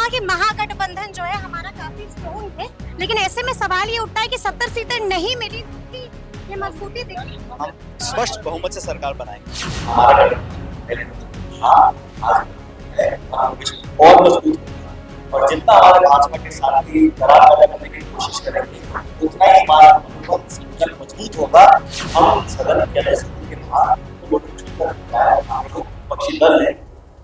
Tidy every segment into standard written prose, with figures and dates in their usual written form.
कि महागठबंधन जो है हमारा काफी स्ट्रॉन्ग है, लेकिन ऐसे में सवाल ये उठता है कि 70 सीटें नहीं मिली तो ये मजबूती दिखी। हम स्पष्ट बहुमत से सरकार बनाएंगे। हमारा और मजबूत और जितना हमारे भाजपा के साथी करार पैदा करने की कोशिश करेंगे उतना ही हमारा संगठन मजबूत होगा। हम सदन के सदन के बाहर पक्षी दल है,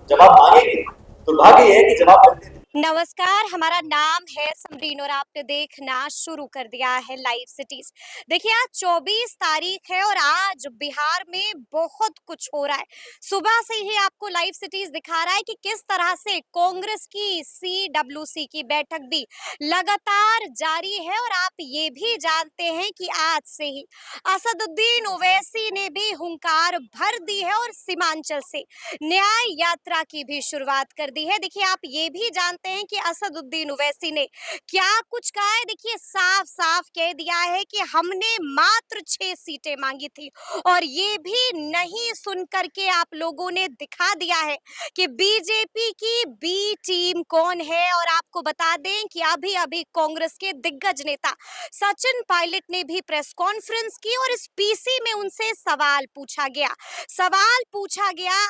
जवाब मांगेंगे। दुर्भाग्य है कि जवाब मिलते नहीं। नमस्कार, हमारा नाम है समरीन और आपने देखना शुरू कर दिया है लाइव सिटीज। देखिए आज 24 तारीख है और आज बिहार में बहुत कुछ हो रहा है। सुबह से ही आपको लाइव सिटीज दिखा रहा है कि किस तरह से कांग्रेस की CWC की बैठक भी लगातार जारी है और आप ये भी जानते हैं कि आज से ही असदुद्दीन ओवैसी ने भी हुंकार भर दी है और सीमांचल से न्याय यात्रा की भी शुरुआत कर दी है। देखिए आप ये भी जानते हैं कि असदुद्दीन ओवैसी ने क्या कुछ कहा है। देखिए साफ साफ कह दिया है कि हमने मात्र 6 सीटें मांगी थी और ये भी नहीं सुन करके आप लोगों ने दिखा दिया है कि बीजेपी की बी टीम कौन है। और आपको बता दें कि अभी अभी कांग्रेस के दिग्गज नेता सचिन पायलट ने भी प्रेस कॉन्फ्रेंस की और इस पीसी में उनसे सवाल पूछा गया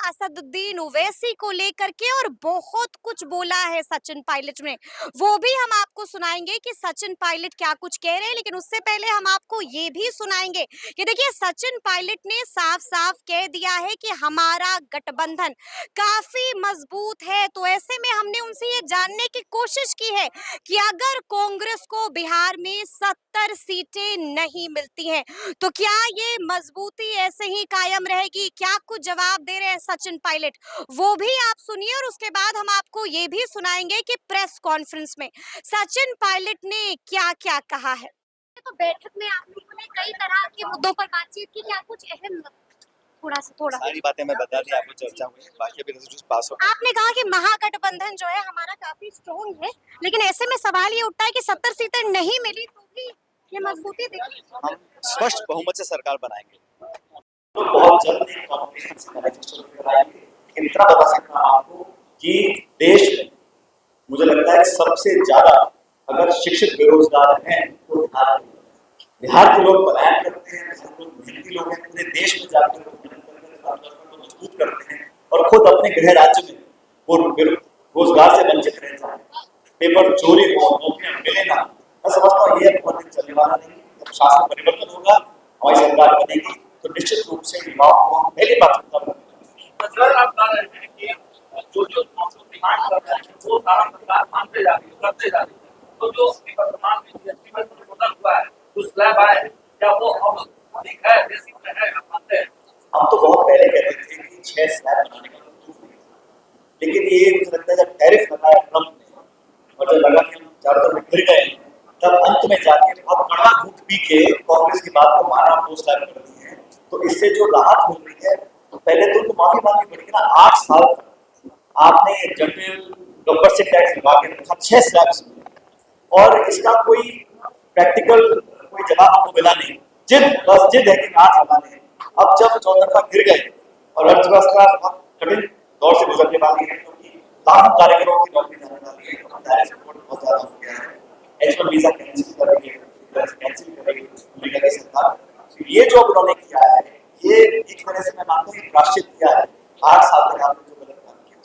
असदुद्दीन ओवैसी को लेकर के और बहुत कुछ बोला है सचिन पायलट ने। वो भी हम आपको सुनाएंगे कि सचिन पायलट क्या कुछ कह रहे हैं, लेकिन उससे पहले हम आपको ये भी सुनाएंगे कि देखिए सचिन पायलट ने साफ साफ कह दिया है कि हमारा गठबंधन काफी मजबूत है। तो ऐसे में हमने उनसे ये जानने की कोशिश की है कि अगर कांग्रेस को बिहार में 70 सीटें नहीं मिलती हैं तो क्या ये मजबूती ऐसे ही कायम रहेगी। क्या कुछ जवाब दे रहे हैं सचिन पायलट, वो भी आप सुनिए और उसके बाद हम आपको ये भी सुनाएंगे कि प्रेस कॉन्फ्रेंस में सचिन पायलट ने क्या क्या कहा है। तो बैठक में आप लोगों ने कई तरह के मुद्दों पर बातचीत की, क्या कुछ अहम थोड़ा सारी बातें मैं बता दी आपको, चर्चा हुई, बाकी अभी रेजोल्यूशन पास हो। आपने कहा कि महागठबंधन जो है हमारा काफी स्ट्रॉन्ग है, लेकिन ऐसे में सवाल ये उठता है कि 70 सीटें नहीं मिली तो भी ये मजबूती दिखी। हम स्पष्ट बहुमत से सरकार बनाएंगे। तो बहुत जल्द एक कॉम्प्रिहेंसिव मैनिफेस्टो लेकर आएंगे। लेकिन इतना बता सकता हूं आपको कि देश में मुझे लगता है सबसे ज्यादा अगर शिक्षित बेरोजगार हैं तो बिहार के लोग पलायन करते हैं, बिहार के लोग मेहनती लोग हैं, पूरे देश में जाकर मेहनत करके मजबूत करते हैं और खुद अपने गृह राज्य में वो रोजगार से वंचित रह जाए, पेपर चोरी हो, नौकरियां मिले ना। मैं समझता हूँ ये बहुत दिन चलने वाला नहीं। जब शासन परिवर्तन होगा, हमारी सरकार बनेगी तो निश्चित रूप से युवाओं को पहली प्राथमिकता मिलेगी। सर आप बता रहे हैं कि जो डिमांड कर रहे हैं वो सारा सरकार मानते जा रही है, करते जा रही है, तो जो वर्तमान में जीएसटी में संशोधन हुआ है, जो स्लैब आया है, क्या वो अब अधिक है, बेसिक में है, आप मानते हैं? हम तो बहुत पहले कहते थे कि 6 स्लैब बनाने का मंजूर नहीं, लेकिन ये मुझे लगता है जब टैरिफ लगाया ट्रम्प ने और जब लगा कि हम चारों तरफ गिर गए तब अंत में जाके बहुत कड़ा घूट पी के कांग्रेस की बात को माना, पोस्ट कर दी है। तो इससे जो राहत मिल रही है, तो पहले तो उनको माफी मांगनी पड़ेगी ना। 8 साल आपने जनरल गब्बर से टैक्स लगा के रखा 6 स्लैब्स में और इसका कोई प्रैक्टिकल कोई जवाब आपको मिला नहीं। बस जिद है कि 8 लगाने हैं। अब जब चौतरफा गिर गए और अर्थव्यवस्था बहुत कठिन दौर से गुजरने वाली है, क्योंकि लाखों कार्यक्रमों की नौकरी जाने वाली है, तो डायरेक्ट सपोर्ट बहुत ज्यादा हो गया है। H1 वीजा कैंसिल करेगी अमेरिका की सरकार। तो ये जो उन्होंने किया है, ये एक तरह से मैं मानता हूँ प्रायश्चित किया है 8 साल तक आपने जो गलत काम किया।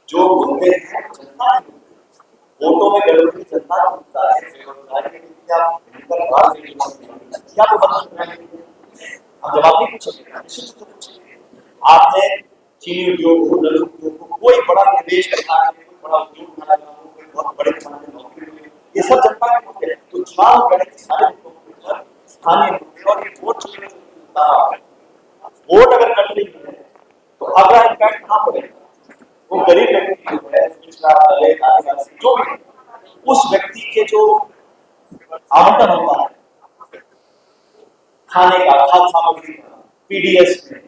जो मुद्दे हैं जनता के वोटों में गड़बड़ी जनता का मुद्दा है, बेरोजगारी क्या क्या वो बंद करना है? हम जवाब नहीं पूछेंगे, निश्चित रूप से पूछेंगे। आपने चीनी उद्योग को, लघु उद्योग को, कोई बड़ा निवेश करना है, कोई बड़ा उद्योग बनाना हो, कोई बहुत बड़े पैमाने पर नौकरी मिले, ये सब जनता के मुद्दे हैं। तो चुनाव लड़ने के सारे मुद्दों पर स्थानीय मुद्दे और ये वोट चुनने का मुद्दा है। वोट अगर कट नहीं है तो अगला इम्पैक्ट कहाँ पड़ेगा? वो गरीब व्यक्ति जो है, पिछड़ा दलित आदिवासी जो भी, उस व्यक्ति के जो आवंटन होता है खाने का, खाद्य सामग्री का, पीडीएस में,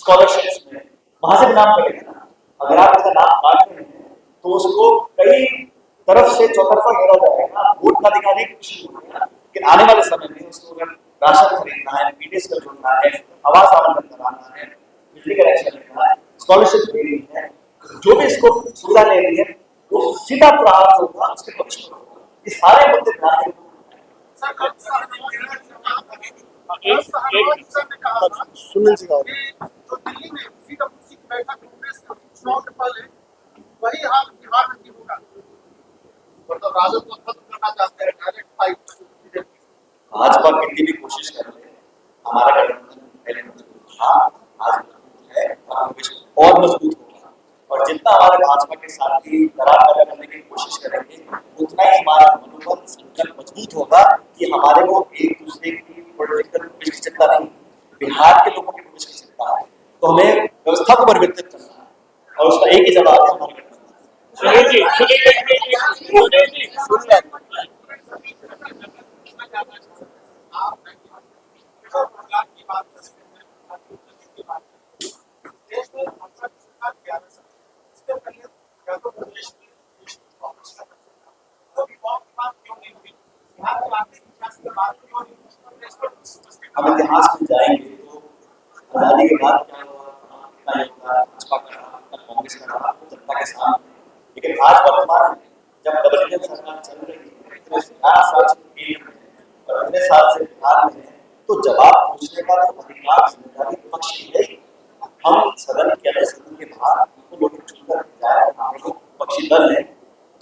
स्कॉलरशिप्स में, वहां से भी नाम कटेगा ना। अगर आप इसका नाम काट रहे हैं तो उसको कई तरफ से चौतरफा घेरा जाएगा, वोट का अधिकार एक शुरू हो गया, लेकिन आने वाले समय में उसको अगर राशन खरीदना है, पीडीएस का जोड़ना है, आवास आवंटन कराना है, बिजली कनेक्शन लेना है, स्कॉलरशिप लेनी है, जो भी इसको सुविधा लेनी है, वो सीधा प्रहार होगा उसके पक्ष में होगा। ये सारे मुद्दे ध्यान में सुनील सिंह जो दिल्ली में सीडब्ल्यूसी की बैठक कांग्रेस का चुनाव के पहले वही हाल बिहार में भी होगा। मतलब राजद को खत्म करना चाहते हैं डायरेक्ट फाइट। भाजपा कितनी भी कोशिश कर ले, हमारा गठबंधन पहले मजबूत था, आज मजबूत है और मजबूत होगा। और जितना हमारे भाजपा के साथी दरार पैदा करने की कोशिश करेंगे, उतना ही हमारा मनोबल संकल्प मजबूत होगा कि हमारे को एक दूसरे की पॉलिटिकल भविष्य की चिंता नहीं, बिहार के लोगों की भविष्य की चिंता है। तो हमें व्यवस्था को परिवर्तित करना है और उसका एक ही जवाब है हमारे गठबंधन। हम इतिहास में जाएंगे तो आजादी के बाद क्या हुआ, कितना योगदान भाजपा का रहा, कितना कांग्रेस का रहा, जनता के सामने। लेकिन आज वर्तमान में जब डबल इंजन सरकार चल रही है, इतने 11 साल से केंद्र में है और इतने साल से बिहार में है, तो जवाब पूछने का तो अधिकार जिम्मेदारी पक्ष की है। हम सदन के अंदर सदन के बाहर उनको लोग चुनकर जाए, हम लोग पक्षी दल है,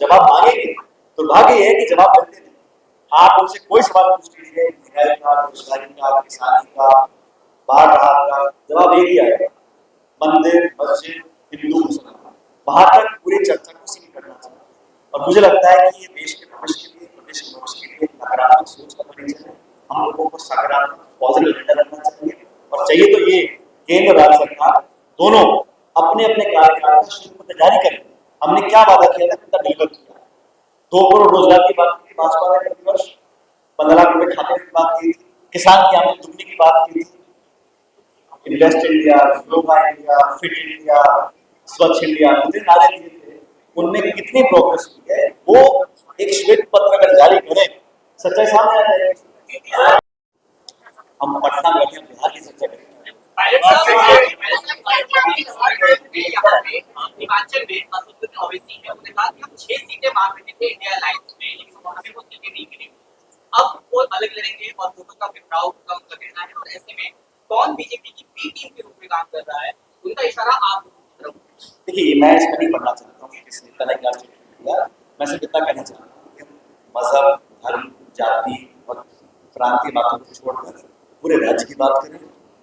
जवाब मांगेंगे। दुर्भाग्य यह है कि जवाब मिलते नहीं। आप उनसे कोई सवाल पूछ लीजिए, महंगाई का, रोजगारी का, किसानी का, बाढ़ राहत का, जवाब एक ही आएगा, मंदिर मस्जिद हिंदू मुसलमान। वहां तक पूरी चर्चा को सीमित करना चाहिए। और मुझे लगता है कि ये देश के भविष्य के लिए, प्रदेश के भविष्य के लिए नकारात्मक सोच का परिचय है। हम लोगों को सकारात्मक पॉजिटिव एजेंडा रखना चाहिए और चाहिए तो ये केंद्र और राज्य सरकार दोनों अपने अपने कार्यकाल का शुरू जारी करें। हमने क्या वादा किया था, कितना डिलीवर किया। 2 करोड़ रोजगार की बात की भाजपा ने प्रति वर्ष, 15 लाख रुपए खाते की बात की थी, किसान की आमदनी दुगनी की बात की थी, invest India, global India, fit India, स्वच्छ इंडिया, कितने नारे दिए थे, उनमें कितनी प्रोग्रेस हुई है, वो एक श्वेत पत्र अगर जारी करें, सच्चाई सामने आ जाएगी। हम पटना में बैठे बिहार की चर्चा करेंगे। हिमाचल में असदुद्दीन ओवैसी है, उन्होंने कहा कि हम 6 सीटें मांग रहे थे इंडिया अलायंस में, लेकिन वहां पे वो सीटें नहीं मिली। अब वो अलग लड़ेंगे और वोटों का बिखराव कम कर देना है, और ऐसे में कौन बीजेपी की बी टीम के रूप में काम कर रहा है, उनका इशारा आप लोगों की तरफ। देखिए, मैं इसमें नहीं पढ़ना चाहता हूँ कि किस नेता ने क्या किया। मैं सिर्फ इतना कहना चाहता हूँ कि मजहब, धर्म, जाति और प्रांतीय बातों को छोड़कर पूरे राज्य की बात करें।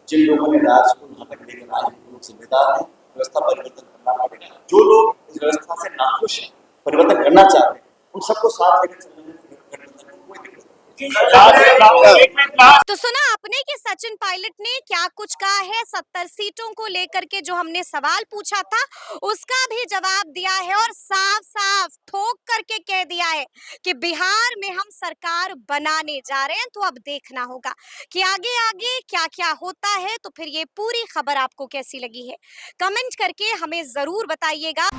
जिन लोगों ने राज्य को यहाँ तक लेकर आए हैं, लोग जिम्मेदार हैं। व्यवस्था परिवर्तन करना पड़ेगा। जो लोग इस व्यवस्था से नाखुश हैं, परिवर्तन करना चाहते हैं, उन सबको साथ लेकर चलने में गठबंधन को कोई दिक्कत नहीं। तो सुना आपने कि सचिन पायलट ने क्या कुछ कहा है। 70 सीटों को लेकर के जो हमने सवाल पूछा था उसका भी जवाब दिया है और साफ साफ ठोक करके कह दिया है कि बिहार में हम सरकार बनाने जा रहे हैं। तो अब देखना होगा कि आगे आगे क्या क्या होता है। तो फिर ये पूरी खबर आपको कैसी लगी है, कमेंट करके हमें जरूर बताइएगा।